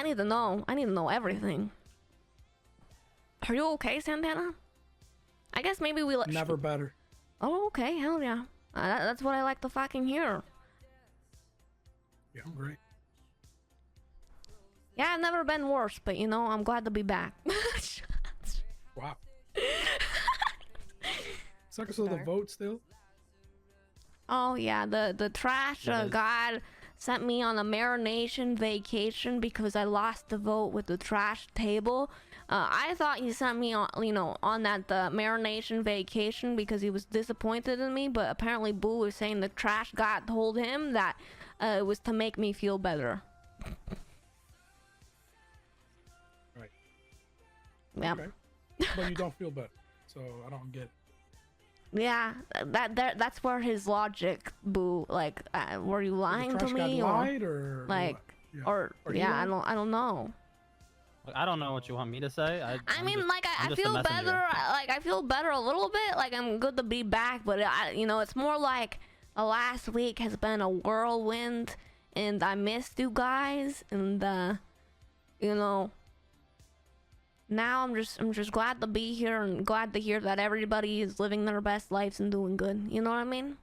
need to know. I need to know everything. Are you okay, Santana? I guess maybe we let. Never better. Oh, okay. Hell yeah. That's what I like to fucking hear. Yeah, I'm great. Yeah, I've never been worse, but you know, I'm glad to be back. Wow. Sucker, so the vote still? Oh yeah, the trash god sent me on a Marination vacation because I lost the vote with the trash table. I thought he sent me on, you know, on that Marination vacation because he was disappointed in me, but apparently Boo was saying the trash god told him that it was to make me feel better. Right. Yeah. Okay. But you don't feel better, so I don't get it. Yeah, that's where his logic, Boo. Like, were you lying to me, or like, or yeah, I don't know. I don't know what you want me to say. I mean, like, I feel better. Like, I feel better a little bit. Like, I'm good to be back, but you know, it's more like the last week has been a whirlwind, and I missed you guys, and you know. Now I'm just glad to be here and glad to hear that everybody is living their best lives and doing good. You know what I mean?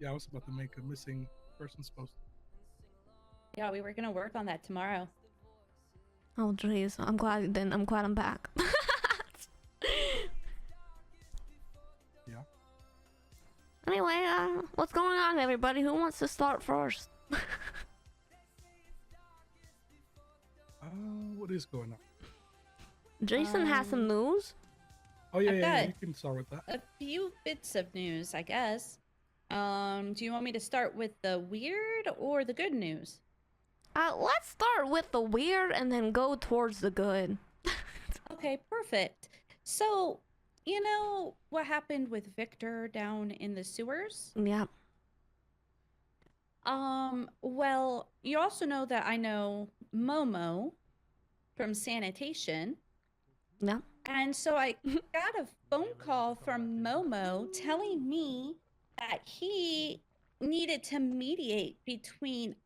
Yeah, I was about to make a missing person's post. Yeah, we were gonna work on that tomorrow. Oh jeez, I'm glad then. I'm glad I'm back. Yeah. Anyway, what's going on, everybody? Who wants to start first? What is going on? Jason has some news. Oh yeah, you can start with that. A few bits of news, I guess. Do you want me to start with the weird or the good news? Let's start with the weird and then go towards the good. Okay, perfect. So, you know what happened with Victor down in the sewers? Yeah. Well, you also know that I know Momo from sanitation. Yeah. And so I got a phone call from Momo telling me that he needed to mediate between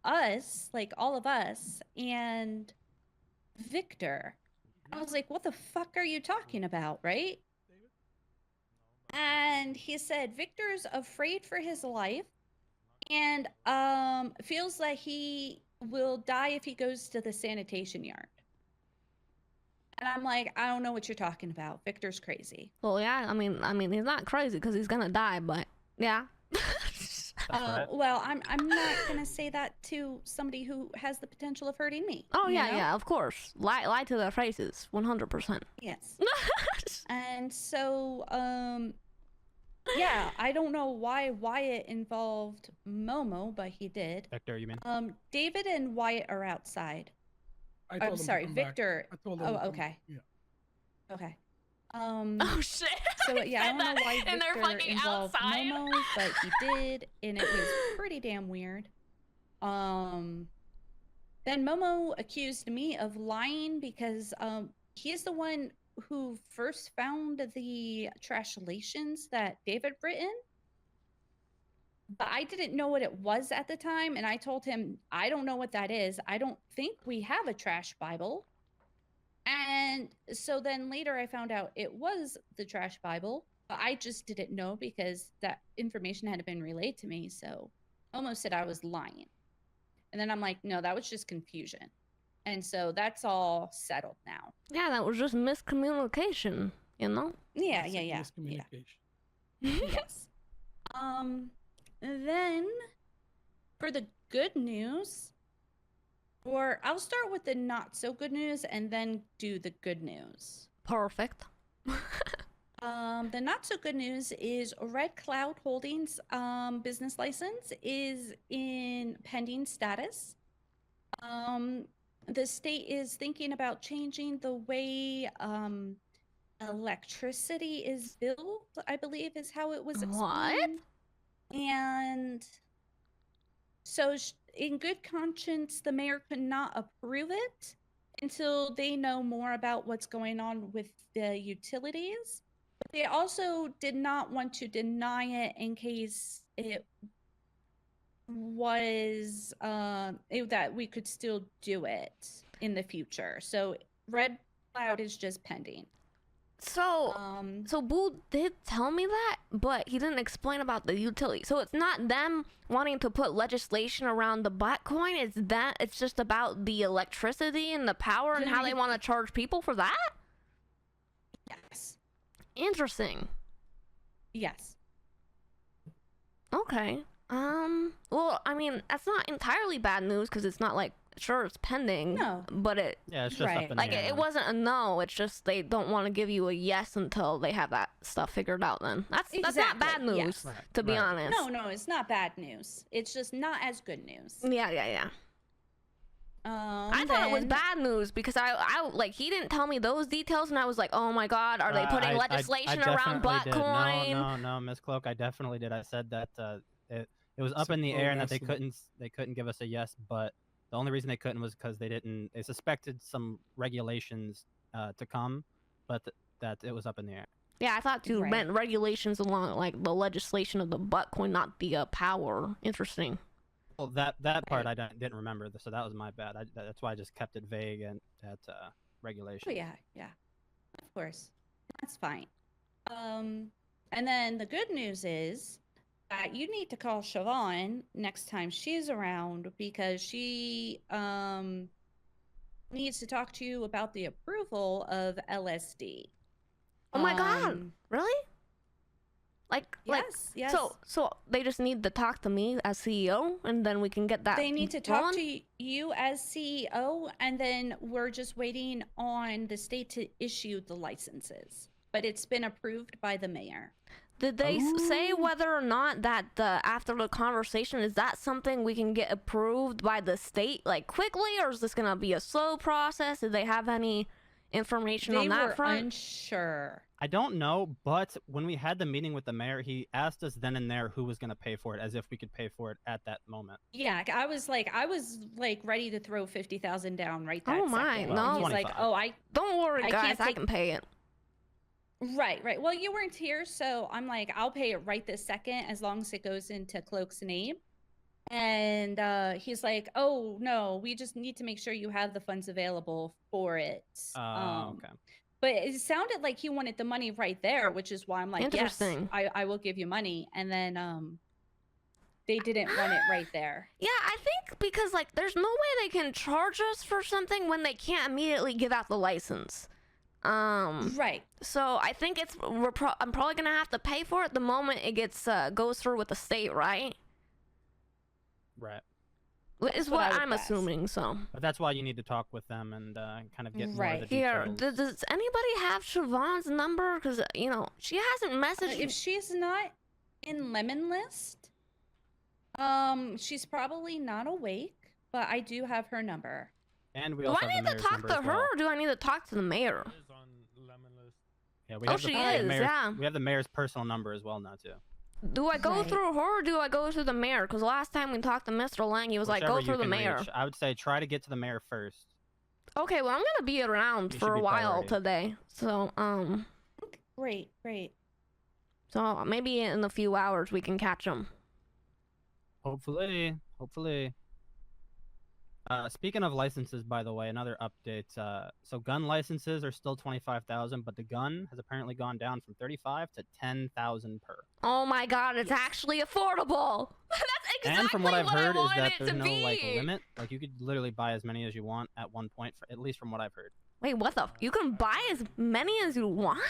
us, like all of us, and Victor. I was like, what the fuck are you talking about, right? And he said Victor's afraid for his life and feels like he will die if he goes to the sanitation yard. And I'm like, I don't know what you're talking about. Victor's crazy. Well, yeah, I mean, he's not crazy because he's gonna die, but yeah. Well, I'm not gonna say that to somebody who has the potential of hurting me. Oh yeah, yeah, of course. Lie to their faces, 100%. Yes. And so, yeah, I don't know why Wyatt involved Momo, but he did. Victor, you mean? David and Wyatt are outside. I'm sorry, Victor. I told him oh, okay. Yeah. Okay. Oh shit. So yeah, I don't know why and they're Victor fucking involved outside. Momo, but he did, and it was pretty damn weird. Then Momo accused me of lying because he's the one who first found the trashlations that David written. But I didn't know what it was at the time, and I told him, I don't know what that is. I don't think we have a trash Bible. And so then later I found out it was the trash Bible, but I just didn't know because that information hadn't been relayed to me. So almost said I was lying. And then I'm like, no, that was just confusion. And so that's all settled now. Yeah, that was just miscommunication, you know? Yeah. Miscommunication. Yes. Then for the good news, or I'll start with the not so good news and then do the good news. Perfect. The not so good news is Red Cloud Holdings business license is in pending status. The state is thinking about changing the way electricity is billed, I believe is how it was explained. What? And so in good conscience, the mayor could not approve it until they know more about what's going on with the utilities. But they also did not want to deny it in case it was that we could still do it in the future. So Red Cloud is just pending. So, so Boo did tell me that, but he didn't explain about the utility. So it's not them wanting to put legislation around the Bitcoin. It's just about the electricity and the power and how they want to charge people for that. Yes. Interesting. Yes. Okay. Well, I mean, that's not entirely bad news because it's not like, sure, it's pending. No. But it, Yeah, it's just up in like, the air. it wasn't a no. It's just they don't want to give you a yes until they have that stuff figured out. Then that's not bad news, yes. to be honest. No, it's not bad news. It's just not as good news. Yeah. I thought it was bad news because I like he didn't tell me those details and I was like, oh my god, are they putting legislation around Bitcoin? No, Miss Cloak, I definitely did. I said that it was up in the air and that they couldn't give us a yes, but the only reason they couldn't was because they suspected some regulations to come, but that it was up in the air. Yeah, I thought you meant regulations along like the legislation of the Bitcoin, not the power. Interesting. Well, that part I didn't remember, so that was my bad. That's why I just kept it vague and at regulation. Oh yeah, of course, that's fine. And then the good news is that you need to call Siobhan next time she's around because she needs to talk to you about the approval of LSD. Oh my god, really? Yes. So they just need to talk to me as CEO, and then we can get that. They need to talk to you as CEO, and then we're just waiting on the state to issue the licenses. But it's been approved by the mayor. Did they say whether or not that after the conversation, is that something we can get approved by the state like quickly, or is this gonna be a slow process? Did they have any information on that front? They were unsure. I don't know, but when we had the meeting with the mayor, he asked us then and there who was going to pay for it, as if we could pay for it at that moment. Yeah, I was like ready to throw 50,000 down right that Oh my, second. no. He's like, don't worry, guys, I can pay it. Right. Well, you weren't here, so I'm like, I'll pay it right this second as long as it goes into Cloak's name. And he's like, oh no, we just need to make sure you have the funds available for it. Okay. But it sounded like he wanted the money right there, which is why I'm like, yes, I will give you money. And then they didn't want it right there. Yeah, I think because like there's no way they can charge us for something when they can't immediately give out the license. Right. So I think I'm probably gonna have to pay for it the moment it gets goes through with the state, right? Right. Is what I'm assuming, so. But that's why you need to talk with them and kind of get more of the Here, details. does anybody have Siobhan's number? Because, you know, she hasn't messaged If she's not in Lemon List, she's probably not awake, but I do have her number. And we do also I need to talk to her, or do I need to talk to the mayor? Yeah, we have she is, yeah. We have the mayor's personal number as well now, too. Do I go through her or do I go through the mayor? Because last time we talked to Mr. Lang, he was like, go through the mayor. I would say try to get to the mayor first. Okay, well, I'm going to be around for a while today. So, Great. So maybe in a few hours we can catch him. Hopefully. Speaking of licenses, by the way, another update. So gun licenses are still 25,000, but the gun has apparently gone down from 35 to 10,000 per. Oh my god, it's actually affordable. That's exactly and from what I've heard is that there's no like limit. Like you could literally buy as many as you want at one point, at least from what I've heard. Wait, what the? You can buy as many as you want?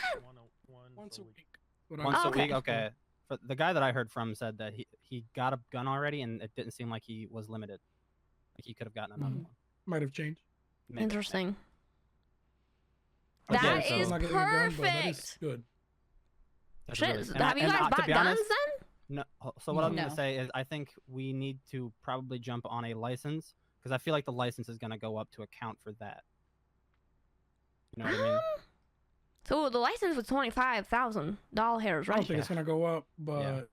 Once a week. Once a week, okay. But the guy that I heard from said that he got a gun already, and it didn't seem like he was limited. Like he could have gotten another one. Might have changed. Maybe. Interesting. Okay, That so is not getting a gun, but that perfect. is good. That's Shit, really- have you guys bought guns then? No. So what I'm going to say is I think we need to probably jump on a license because I feel like the license is going to go up to account for that. You know what I mean? So the license was $25,000, right? I don't think it's gonna go up, but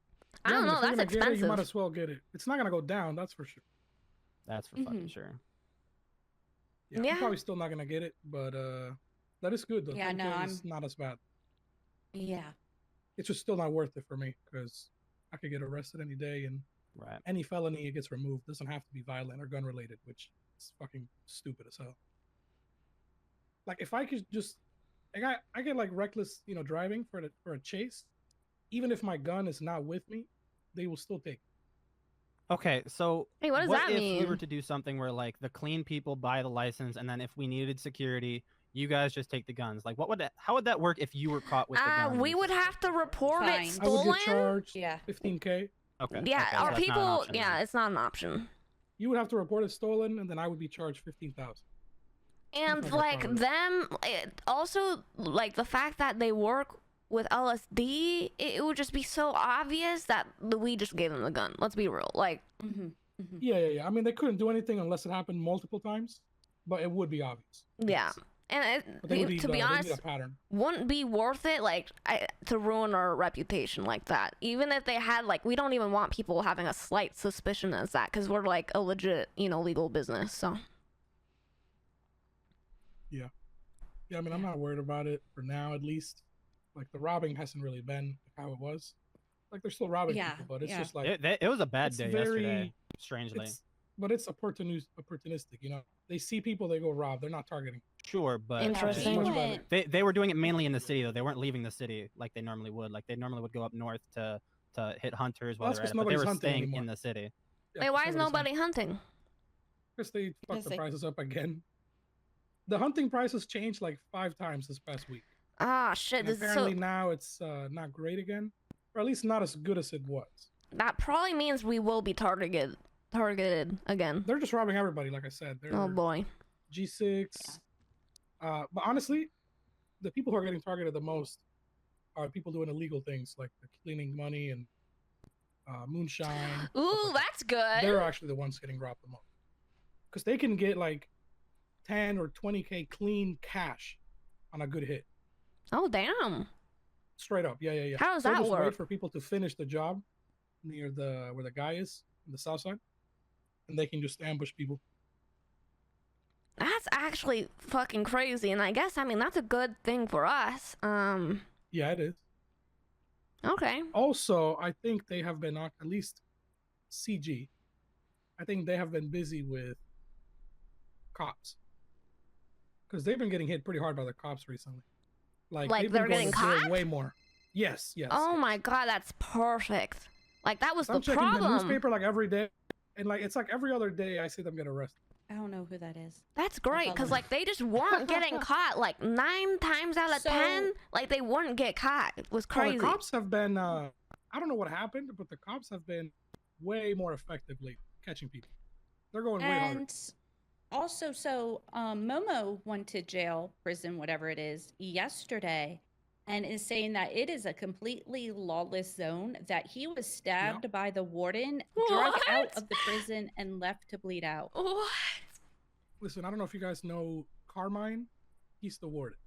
I don't know. if you're That's gonna get it, expensive. you might as well get it. It's not gonna go down, that's for sure. That's for fucking sure. Yeah, I'm probably still not gonna get it, but that is good though. Yeah, no, it's not as bad. Yeah. It's just still not worth it for me because I could get arrested any day, and Right. Any felony, it gets removed. Doesn't have to be violent or gun related, which is fucking stupid as hell. Like if I could just, I get like reckless, driving for a chase. Even if my gun is not with me, they will still take it. Okay, so hey, what does that mean? If we were to do something where like the clean people buy the license, and then if we needed security, you guys just take the guns? Like, how would that work if you were caught with the guns? We would have to report it stolen. I would get charged Yeah. $15K. Okay. Yeah, okay, our so people. Yeah, it's not an option. You would have to report it stolen, and then I would be charged $15,000. And like them, also like the fact that they work with LSD, it would just be so obvious that we just gave them the gun. Let's be real. Like, Yeah. I mean, they couldn't do anything unless it happened multiple times, but it would be obvious. Yeah. And to be honest, wouldn't be worth it, like, to ruin our reputation like that. Even if they had, like, we don't even want people having a slight suspicion as that, because we're, like, a legit, legal business, so. Yeah, I mean, I'm not worried about it for now, at least. Like, the robbing hasn't really been how it was. Like, they're still robbing people, but it's just like... It was a bad day yesterday, strangely. But it's opportunistic, They see people, they go rob. They're not targeting. Sure, but interesting. They were doing it mainly in the city, though. They weren't leaving the city like they normally would. Like, they normally would go up north to hit hunters while they're at it, but they were staying in the city. Yeah, wait, why is nobody hunting? Because they fucked the prices up again. The hunting prices changed like 5 times this past week. Ah, shit. And apparently now it's not great again. Or at least not as good as it was. That probably means we will be targeted again. They're just robbing everybody, like I said. Oh, boy. G6. But honestly, the people who are getting targeted the most are people doing illegal things, like cleaning money and moonshine. Ooh, that's good. They're actually the ones getting robbed the most. Because they can get like 10 or 20K clean cash on a good hit. Oh, damn. Straight up. Yeah. How does that work? Wait for people to finish the job near where the guy is in the south side, and they can just ambush people. That's actually fucking crazy, and I guess, that's a good thing for us. Yeah, it is. Okay. Also, I think they have been, at least CG, I think they have been busy with cops. Because they've been getting hit pretty hard by the cops recently. Like they're getting caught? Way more. Yes. Oh my god, that's perfect. Like, that was the problem. I'm checking the newspaper like every day, and like it's like every other day I see them get arrested. I don't know who that is. That's great, because like they just weren't getting caught. Like 9 times out of 10, like they wouldn't get caught. It was crazy. The cops have been, I don't know what happened, but the cops have been way more effectively catching people. They're going way harder. And also, Momo went to jail, prison, whatever it is, yesterday, and is saying that it is a completely lawless zone, that he was stabbed by the warden, dragged out of the prison, and left to bleed out. What? Listen, I don't know if you guys know Carmine. He's the warden.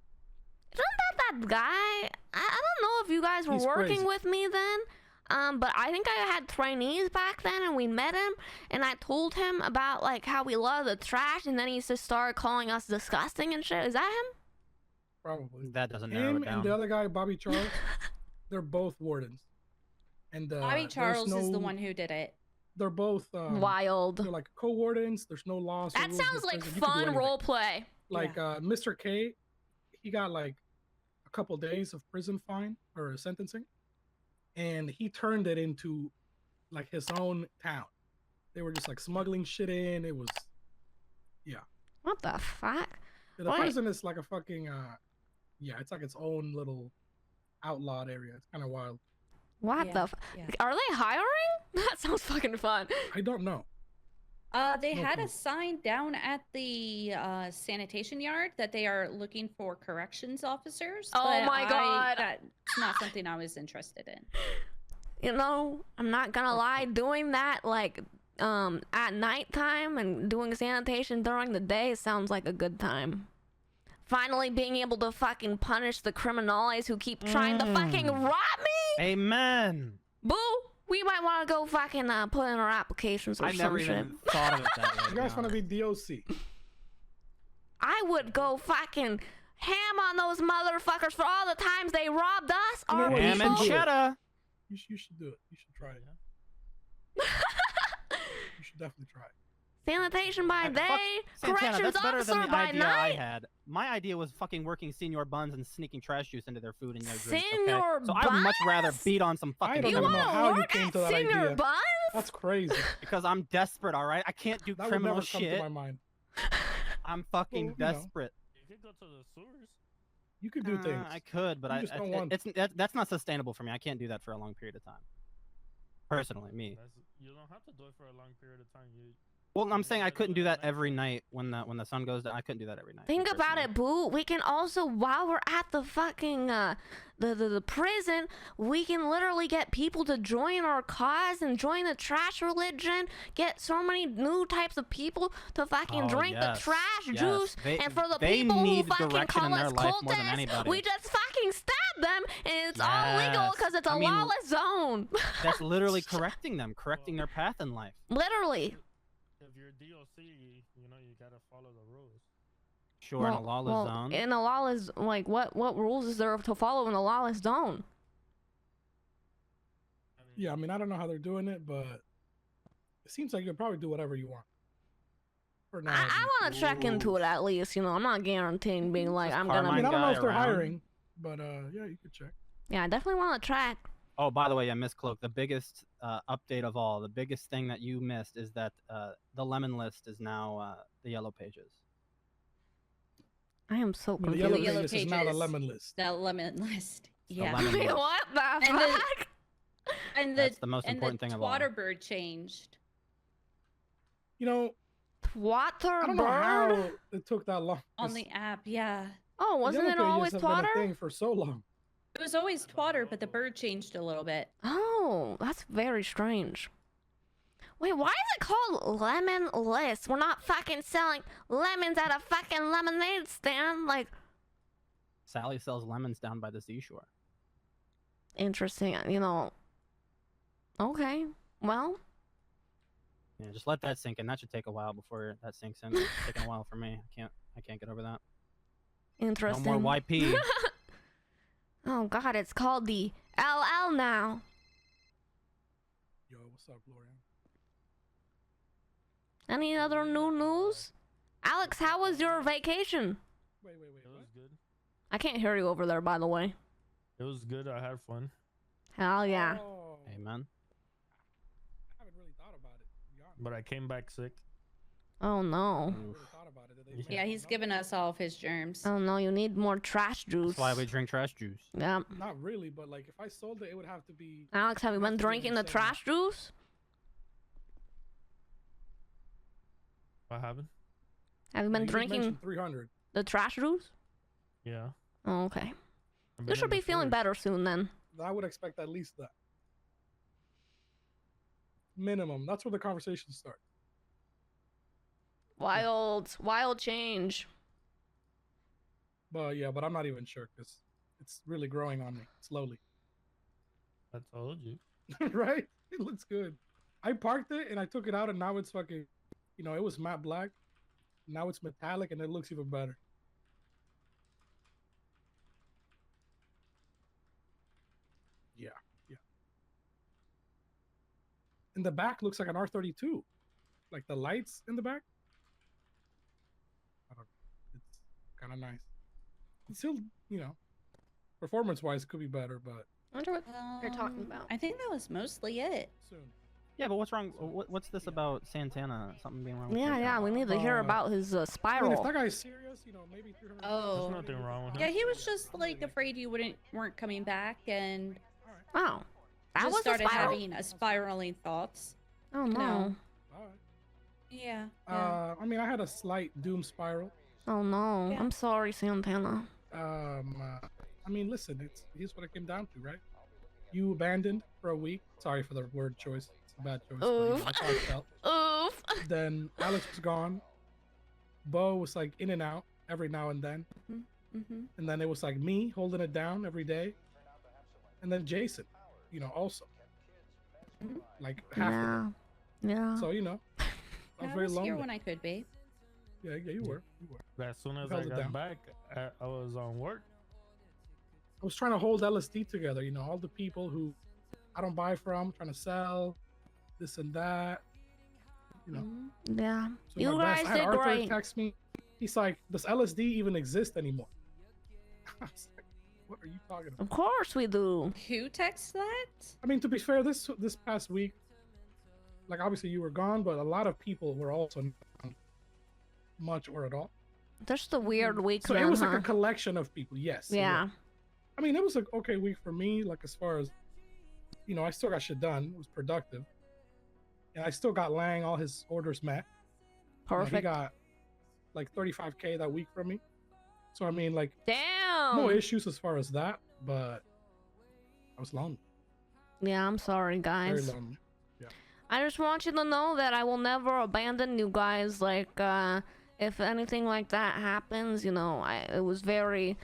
Isn't that guy? I don't know if you guys were working with me then. But I think I had trainees back then, and we met him, and I told him about like how we love the trash, and then he just started calling us disgusting and shit. Is that him? Probably. That doesn't narrow it down. And the other guy, Bobby Charles, they're both wardens. And Bobby Charles is the one who did it. They're both wild. They're like co-wardens. There's no laws. That sounds like fun role play. Like Mr. K, he got like a couple days of prison fine or sentencing. And he turned it into like his own town. They were just like smuggling shit in. It was, What the fuck? The prison is like a fucking, it's like its own little outlawed area. It's kind of wild. What the Are they hiring? That sounds fucking fun. I don't know. They had a sign down at the sanitation yard that they are looking for corrections officers. Oh my god. That's not something I was interested in. I'm not gonna lie, doing that like at nighttime and doing sanitation during the day sounds like a good time. Finally being able to fucking punish the criminals who keep trying to fucking rob me. Amen. Boo! We might want to go fucking put in our applications or some shit. I never even thought of it that way. You guys want to be DOC? I would go fucking ham on those motherfuckers for all the times they robbed us. Ham and cheddar. You should do it. You should try it. should definitely try it. Sanitation by day, Santana, corrections that's better than officer the by idea I night. had. My idea was fucking working senior buns and sneaking trash juice into their food and their drinks. Senior Okay? So I would much rather buns? beat on some I fucking don't You even criminals. know wanna how you work came at to that Senior idea. Buns? That's crazy. Because I'm desperate, all right? I can't do That would criminal never come to shit. my mind. I'm fucking Well, you know. desperate. You could go to the sewers. You could do things. I could, but You just don't want that's not sustainable for me. I can't do that for a long period of time. Personally, me. You don't have to do it for a long period of time. Well, I'm saying I couldn't do that every night when the sun goes down. I couldn't do that every night. Think about it, boo. We can also, while we're at the fucking the prison, we can literally get people to join our cause and join the trash religion. Get so many new types of people to fucking drink the trash juice. And for the people who fucking call us cultists, we just fucking stab them, and it's all legal because it's a lawless zone. That's literally correcting them, correcting their path in life. Literally. If you're DOC, you know you gotta follow the rules. Sure, in a lawless zone. In a lawless, like, what rules is there to follow in a lawless zone? Yeah, I mean, I don't know how they're doing it, but it seems like you can probably do whatever you want. For now, I want to check into it at least. You know, I'm not guaranteeing being like I'm gonna. I mean, I don't know if they're around. hiring, but yeah, you could check. Yeah, I definitely want to track. Oh, by the way, Miss Cloak, the biggest update of all, the biggest thing that you missed is that the lemon list is now the yellow pages. I am so The confused. yellow pages is now the lemon list. The lemon list. Yeah. lemon Wait, list. what the And fuck? And That's the most important thing of all. Twatterbird changed. You know, I don't know Twatterbird? how it took that long. On the app, yeah. Oh, wasn't Yellow it pages always have been a Twatter? thing for so long. It was always Twatter, but the bird changed a little bit. Oh, that's very strange. Wait, why is it called Lemon List? We're not fucking selling lemons at a fucking lemonade stand. Like, Sally sells lemons down by the seashore. interesting. You know. Okay. Well. Yeah, just let that sink in. That should take a while before that sinks in. It's taking a while for me. I can't get over that. Interesting. No more YP. Oh God, it's called the LL now. Yo, what's up, Gloria? Any other new news? Alex, how was your vacation? Wait. It was good. I can't hear you over there, by the way. It was good. I had fun. Hell yeah. Oh, Amen. I haven't really thought about it, to be honest. But I came back sick. Oh no. I haven't really thought about it. Did they Yeah, he's given us all of his germs. Oh no, you need more trash juice. That's why we drink trash juice. Yeah. Not really, but like if I sold it, it would have to be. Alex, have you been Have to be drinking the insane. trash juice? What happened? Have you You been just drinking mentioned 300. the trash juice? Yeah. Oh, okay. I've You been should in the be feeling forest. better soon then. I would expect at least that. Minimum. That's where the conversation starts. Wild change. But yeah, but I'm not even sure because it's really growing on me slowly. I told you. Right? It looks good. I parked it and I took it out and now it's fucking, you know, it was matte black. Now it's metallic and it looks even better. Yeah. In the back looks like an R32. Like the lights in the back. I don't know. It's kind of nice. It's still, you know, performance-wise could be better, but I wonder what you're talking about. I think that was mostly it. soon. Yeah, but what's wrong? What's this about Santana? Something being wrong with Yeah, Santana? we need to hear about his I mean, if spiral. that guy's serious, you know, maybe 300. Oh. There's nothing wrong with him. Yeah, he was just like afraid you weren't coming back, and Wow. That just was a started spiral? having a spiraling thoughts. Oh no. No. All right. Yeah. I mean, I had a slight doom spiral. Oh no. Yeah. I'm sorry, Santana. I mean, listen, here's what it came down to, right? You abandoned for a week. Sorry for the word choice. It's a bad choice. But, you know, Oof. that's how it felt. Oof. Then Alex was gone. Bo was like in and out every now and then. Mm-hmm. And then it was like me holding it down every day. And then Jason, you know, also. Like half of Yeah. Yeah. it. So, you know, I was I very was lonely. here when I could be. Yeah, you were. As soon as I Held it got down. back, I was on work. I was trying to hold LSD together, you know, all the people who I don't buy from, trying to sell this and that. you know. Yeah. So You my guys best- I had did Arthur great. text me. He's like, "Does LSD even exist anymore?" I was like, "What are you talking about?" Of course we do. Who texts that? I mean, to be fair, this past week, like obviously you were gone, but a lot of people were also not much or at all. Just a weird week, So then, it was huh? like a collection of people. Yes. it Yeah. was. I mean, it was an okay week for me. Like as far as, you know, I still got shit done. It was productive, and I still got Lang all his orders met. You know, he Perfect. got like 35K that week from me. So I mean, like, Damn. no issues as far as that, but I was lonely. Yeah, I'm sorry, Very guys. lonely. I just want you to know that I will never abandon you guys. Like, if anything like that happens, you know, it was very...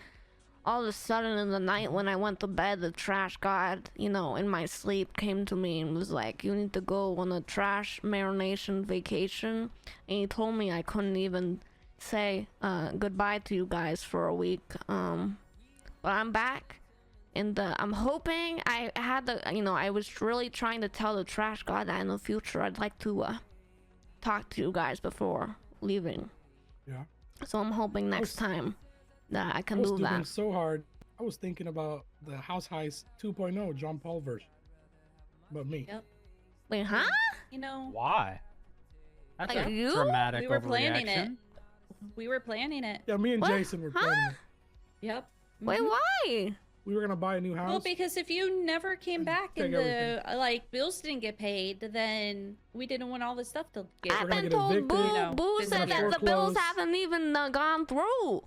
All of a sudden in the night when I went to bed, the trash god, you know, in my sleep came to me and was like, you need to go on a trash marination vacation. And he told me I couldn't even say goodbye to you guys for a week. But I'm back. And I'm hoping I had the, you know, I was really trying to tell the trash god that in the future I'd like to talk to you guys before leaving. Yeah. So I'm hoping next time that I can I was do doing that. so hard. I was thinking about the House Heist 2.0 John Paul version. But me. Yep. Wait, huh? You know, Why? That's Like a you? dramatic we were planning it. overreaction. We were planning it. Yeah, me and What? Jason were Huh? planning it. Yep. Wait, Mhm. why? We were gonna buy a new house. Well, because if you never came back Take and everything. the like bills didn't get paid, then we didn't want all the stuff to get. I've We're gonna been get told evicted. Boo, You know, Boo this said is that the foreclosed. bills haven't even gone through.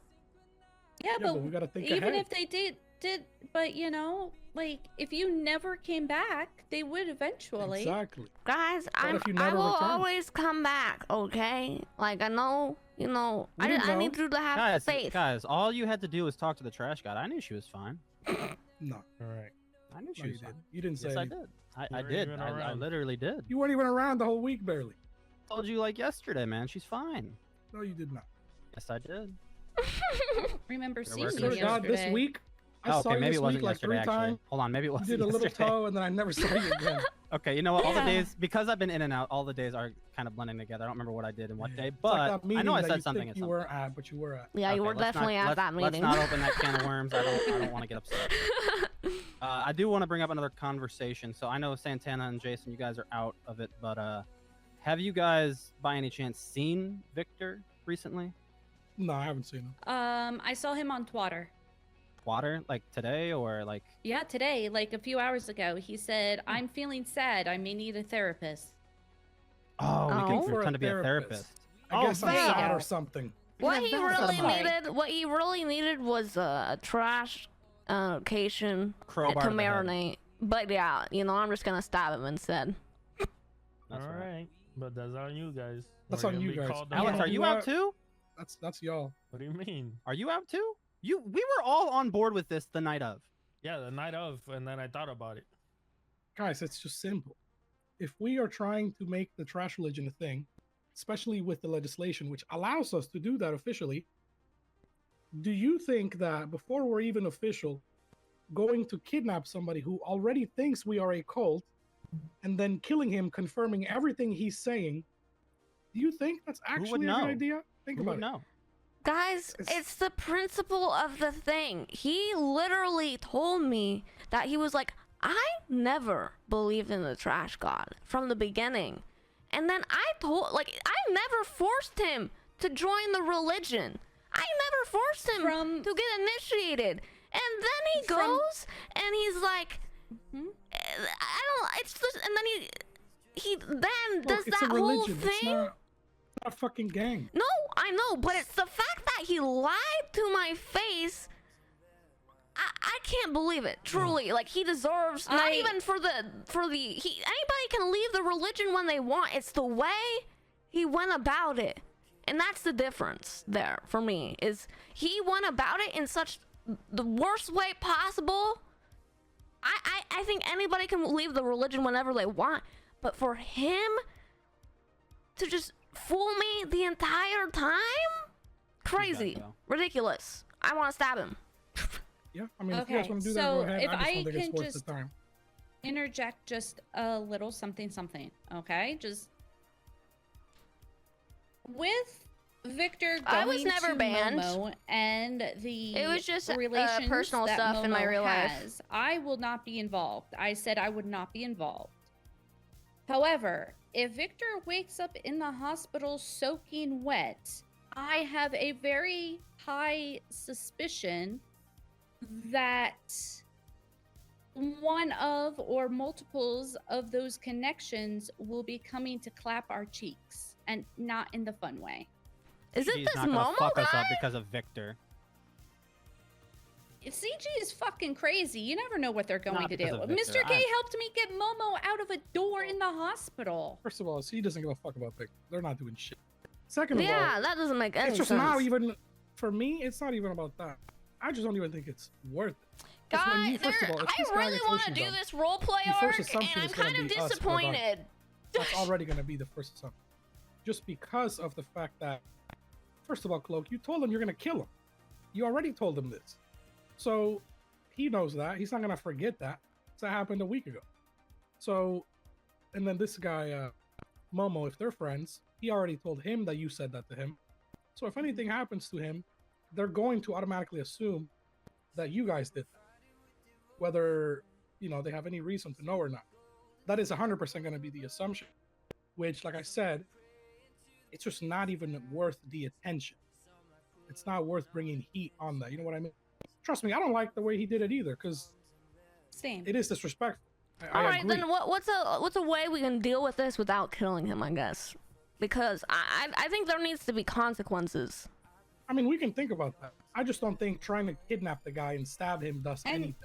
Yeah, Yeah, but we gotta think even ahead. if they did, but you know, like if you never came back, they would eventually. Exactly. Guys, if you I never will return? always come back, okay? Like, I know, you know, We I didn't know. need you to have faith. Guys, all you had to do was talk to the trash god. I knew she was fine. No, All right. I knew she no, you was fine. didn't. You didn't say Yes, I anything. did. I You weren't did. even I around. literally did. You weren't even around the whole week, barely. Told you like yesterday, man. She's fine. No, you did not. Yes, I did. Remember There seeing were you Swear to God, yesterday. this week, I Oh, saw okay, you maybe this it wasn't week like yesterday. 3 Actually, times. hold on. Maybe it You wasn't did a little yesterday. toe, and then I never saw you again. Okay, you know what? All the Yeah. days, because I've been in and out, all the days are kind of blending together. I don't remember what I did and what Yeah. day, It's like but that meeting I know I that said you something. think at you some were point. at, but you were at. Yeah, you Okay, were let's definitely not, at that let's meeting. not open that can of worms. I don't want to get upset. I do want to bring up another conversation. So I know Santana and Jason, you guys are out of it, but have you guys, by any chance, seen Victor recently? No, I haven't seen him. I saw him on Twitter. Water, like today, or like? Yeah, today, like a few hours ago, he said, "I'm feeling sad. I may need a therapist." Oh, we Oh. can For a pretend to be a therapist. therapist. I guess I'm there you sad go. or something. What Yeah, he that's really fine. needed was a trash cation Crowbar to to the head. marinate. But yeah, you know, I'm just gonna stab him instead. That's All right. right. But that's on you guys. That's We're on gonna you be guys. called Alex, out. are you out too? That's y'all. What do you mean? Are you out too? We were all on board with this the night of. Yeah, the night of, and then I thought about it. Guys, it's just simple. If we are trying to make the trash religion a thing, especially with the legislation which allows us to do that officially, do you think that before we're even official, going to kidnap somebody who already thinks we are a cult and then killing him, confirming everything he's saying, do you think that's actually a know? good idea? Think Who about would it. know? Guys, It's- it's the principle of the thing. He literally told me that he was like, I never believed in the trash god from the beginning. And then I never forced him to join the religion. I never forced him to get initiated. And then he goes and he's like, I don't, it's just, and then he then Look, does it's that a whole religion. thing. It's not a fucking gang. No, I know, but it's the fact that he lied to my face. I can't believe it. Truly, like he deserves not even for the anybody can leave the religion when they want. It's the way he went about it, and that's the difference there for me. Is he went about it in such the worst way possible. I think anybody can leave the religion whenever they want, but for him to just fool me the entire time, crazy, go. ridiculous. I want to stab him. Yeah, I mean, if you guys Okay, want to do that, so go ahead. if I just I don't think it's can worth just- the time. Interject just a little something, okay? Just with Victor going I was never to banned. Momo and the It was just relations personal that stuff in my Momo real life. has, I will not be involved. I said I would not be involved. However, if Victor wakes up in the hospital soaking wet, I have a very high suspicion that one of or multiples of those connections will be coming to clap our cheeks, and not in the fun way. Is it She's this not gonna Momo fuck us guy? up because of Victor. CG is fucking crazy. You never know what they're going Not to do. because of Victor. Mr. K helped me get Momo out of a door in the hospital. First of all, he doesn't give a fuck about Victor. They're not doing shit. Second of all, Yeah, that doesn't make any it's just sense. not even, for me, it's not even about that. I just don't even think it's worth it. Because when you- Guys, first of all, if I this guy really gets want to ocean do dumped, this roleplay the first arc, and assumption I'm is gonna kind of be us regardless. disappointed. That's already going to be the first assumption. Just because of the fact that, first of all, Cloak, you told him you're going to kill him. You already told him this. So he knows that. He's not going to forget that. That happened a week ago. So, and then this guy, Momo, if they're friends, he already told him that you said that to him. So if anything happens to him, they're going to automatically assume that you guys did that. Whether, you know, they have any reason to know or not. That is 100% going to be the assumption. Which, like I said, it's just not even worth the attention. It's not worth bringing heat on that. You know what I mean? Trust me, I don't like the way he did it either, because Same. it is disrespectful. I All right, agree. then what's a way we can deal with this without killing him? I guess, because I think there needs to be consequences. I mean, we can think about that. I just don't think trying to kidnap the guy and stab him does And, anything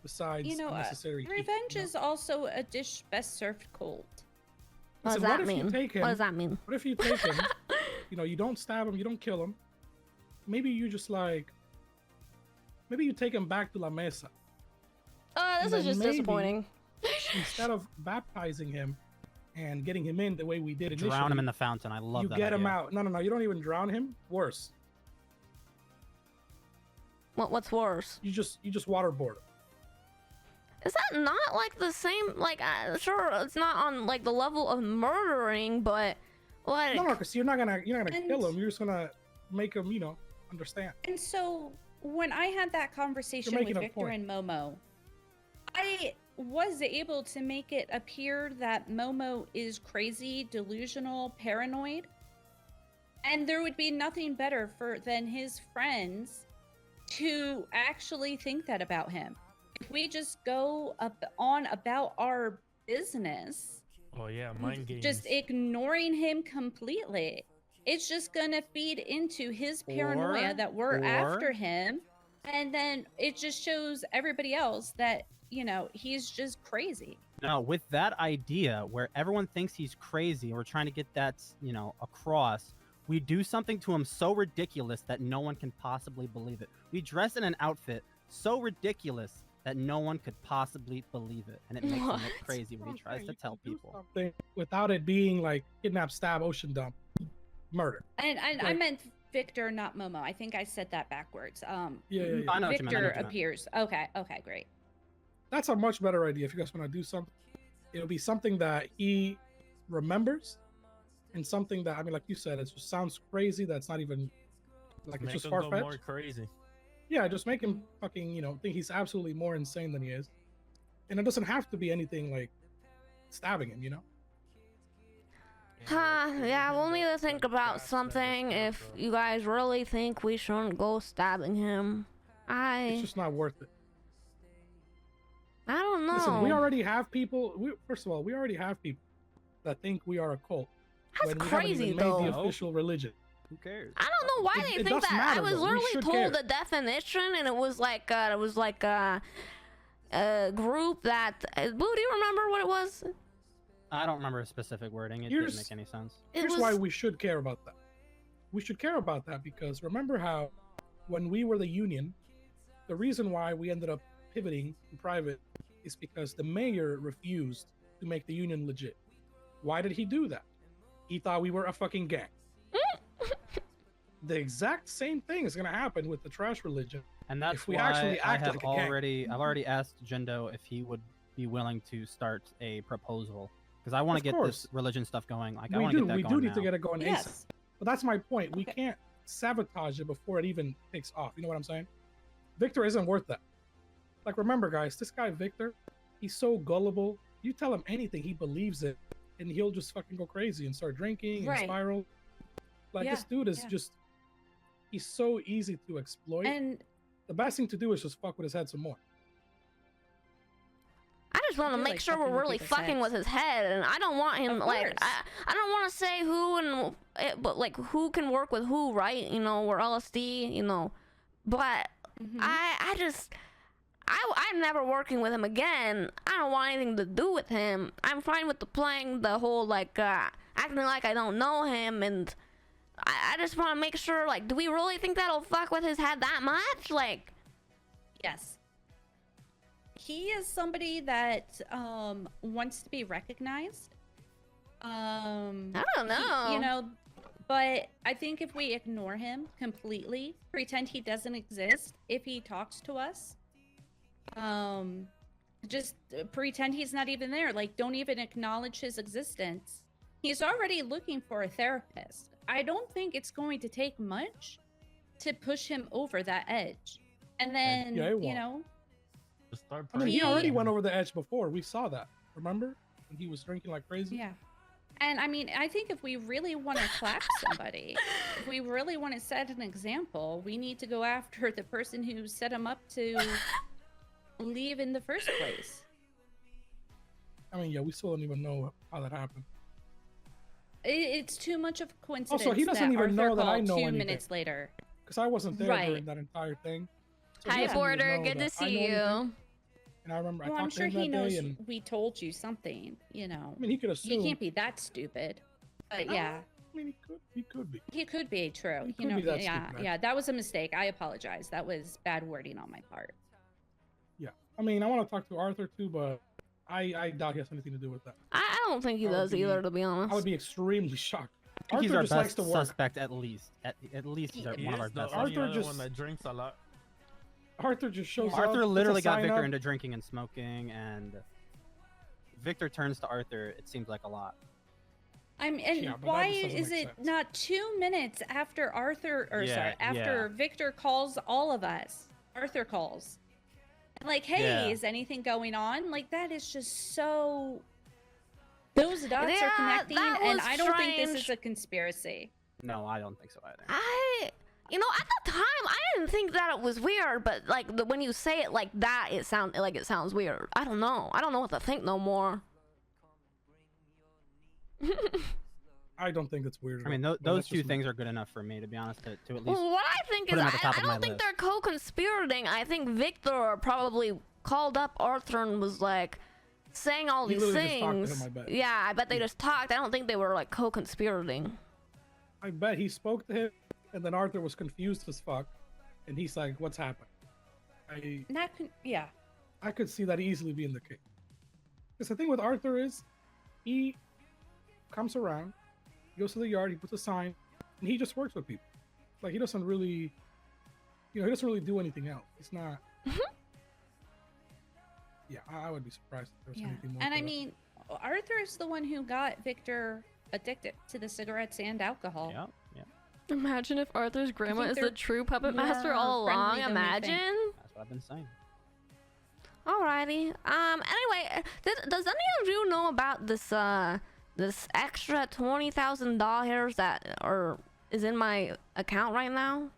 besides unnecessary heat, revenge you know? is also a dish best served cold. What does Listen, that if you mean? take him- What does that mean? What if you take him, you know, you don't stab him, you don't kill him. Maybe you just like, maybe you take him back to La Mesa. This And is then just maybe- disappointing. Instead of baptizing him and getting him in the way we did initially, Drown him in the fountain. I love you that. get him idea. out. No, you don't even drown him. Worse, What's worse? you just waterboard him. Is that not like the same? Like, sure, it's not on like the level of murdering, but like, No, because you're not gonna kill And- him. You're just gonna make him, you know, understand. And so when I had that conversation with making a Victor point. and Momo, I was able to make it appear that Momo is crazy, delusional, paranoid. And there would be nothing better than his friends to actually think that about him. If we just go on about our business, Oh yeah, mind games. just ignoring him completely, it's just gonna feed into his paranoia Or- that we're after or- him, and then it just shows everybody else that, you know, he's just crazy. No, with that idea where everyone thinks he's crazy, and we're trying to get that, you know, across, we do something to him so ridiculous that no one can possibly believe it. We dress in an outfit so ridiculous that no one could possibly believe it, and it makes him What? look crazy when he tries to tell people. Something without it being like kidnap, stab, ocean dump, murder. And I Like- meant Victor, not Momo. I think I said that backwards. Yeah. I know what you meant, I know what Victor you meant. appears. Okay, great. That's a much better idea. If you guys want to do something, it'll be something that he remembers, and something that, I mean, like you said, it just sounds crazy. That's not even like, it's Make just him far go more fetched. crazy. Yeah, just make him fucking, you know, think he's absolutely more insane than he is. And it doesn't have to be anything like stabbing him, you know? yeah, we'll need to think about something if you guys really think we shouldn't go stabbing him. It's just not worth it. I don't know. Listen, we already have people. First of all, we already have people that think we are a cult. That's when we crazy, haven't even though. made the official religion. Who cares? I don't know why It- they it think does that. I matter, was though. We literally should told care. the definition, and it was like a group that. Boo, do you remember what it was? I don't remember a specific wording. It Here's- didn't make any sense. It Here's was. why we should care about that. We should care about that because remember how when we were the union, the reason why we ended up pivoting to private is because the mayor refused to make the union legit. Why did he do that? He thought we were a fucking gang. The exact same thing is going to happen with the trash religion. And that's If we why actually I act have like a gang. I've already asked Jendo if he would be willing to start a proposal because I want to Of get course. this religion stuff going. Like I We want to do. get that We going do need now. to get it going ASAP. Yes. But that's my point. We can't sabotage it before it even takes off. You know what I'm saying? Victor isn't worth that. Like, remember, guys, this guy Victor, he's so gullible. You tell him anything, he believes it, and he'll just fucking go crazy and start drinking and spiral. Like, this dude is just, he's so easy to exploit. And the best thing to do is just fuck with his head some more. I just want to make sure we're really fucking with his head, and I don't want him like I don't want to say who and but like who can work with who, right? You know, we're LSD, you know, but I'm never working with him again. I don't want anything to do with him. I'm fine with playing the whole like acting like I don't know him, and I just want to make sure, like, do we really think that'll fuck with his head that much? Like, yes. He is somebody that wants to be recognized. I don't know. You know, but I think if we ignore him completely, pretend he doesn't exist, if he talks to us, just pretend he's not even there. Like, don't even acknowledge his existence. He's already looking for a therapist. I don't think it's going to take much to push him over that edge. And then, you know, I mean, he already went over the edge before. We saw that. Remember? When he was drinking like crazy? Yeah. And I mean, I think if we really want to clap somebody, if we really want to set an example, we need to go after the person who set him up to leave in the first place. I mean, yeah, we still don't even know how that happened. It's too much of a coincidence. Also, he doesn't even know that I know 2 anything. minutes later. Because I wasn't there during that entire thing. So hi, Porter. Good to see you. And I remember Well, I I'm talked sure to him he that knows day, and we told you something, you know. I mean, he could assume. He can't be that stupid. But yeah. I mean, he could be. He could be, true. He You know, could be that yeah, stupid, yeah, that was a mistake. I apologize. That was bad wording on my part. Yeah. I mean, I want to talk to Arthur too, but I doubt he has anything to do with that. I don't think he does either, to be honest. I would be extremely shocked. I think he's our just likes best to work. suspect, at least. At least he's one of our best. Arthur Arthur just one that drinks a lot. Arthur just shows up. Arthur literally got Victor up. into drinking and smoking, and Victor turns to Arthur. It seems like a lot. And Yeah, but why that just doesn't is make it sense. not 2 minutes after Arthur, or Yeah, after Victor calls all of us? Arthur calls. And like, hey, is anything going on? Like, that is just so... Those dots are connecting, and I don't think this is a conspiracy. No, I don't think so either. You know, at the time, I didn't think that it was weird, but like when you say it like that, it sounds weird. I don't know. I don't know what to think no more. I don't think it's weird. I mean, those two things are good enough for me, to be honest, to at least. Well, what I think is, I don't think they're co-conspirating. I think Victor probably called up Arthur and was like saying all these things. Yeah, I bet they just talked. I don't think they were like co-conspirating. I bet he spoke to him, and then Arthur was confused as fuck, and he's like, "What's happened?" Yeah. I could see that easily being the case. Because the thing with Arthur is, he comes around, goes to the yard, he puts a sign, and he just works with people. Like, he doesn't really, he doesn't really do anything else. It's not. Yeah, I would be surprised if there was anything more. And I mean, Arthur's the one who got Victor addicted to the cigarettes and alcohol. Yeah. Imagine if Arthur's grandma is the true puppet master all along. Imagine. That's what I've been saying. Alrighty. Anyway, does any of you know about this this extra $20,000 that is in my account right now?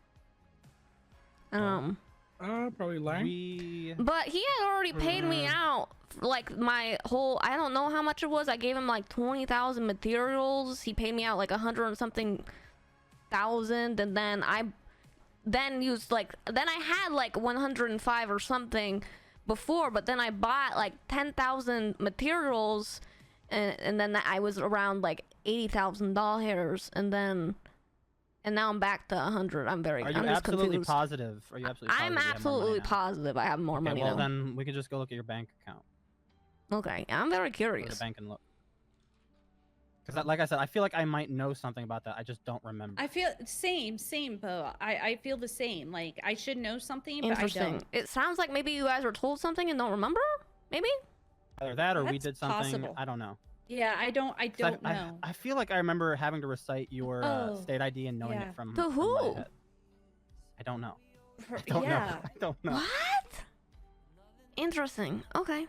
Probably Lang. But he had already paid me out, like my whole. I don't know how much it was. I gave him like 20,000 materials. He paid me out like 100 and something thousand, and then I used I had like 105 or something before, but then I bought like 10,000 materials, and then I was around like $80,000, and now I'm back to 100. I'm absolutely confused. Positive? Are you absolutely positive? I'm absolutely positive I have more money well, now. then we can just go look at your bank account. Okay, I'm very curious. Go to the bank and look. Because, like I said, I feel like I might know something about that. I just don't remember. I feel same, Bo. I feel the same. Like, I should know something, but I don't. It sounds like maybe you guys were told something and don't remember. Maybe. Either that, or we That's did something. possible. I don't know. Yeah, I don't know. I feel like I remember having to recite your state ID and knowing it from To from who? my head. I don't know. I don't know. I don't know. What? Interesting. Okay.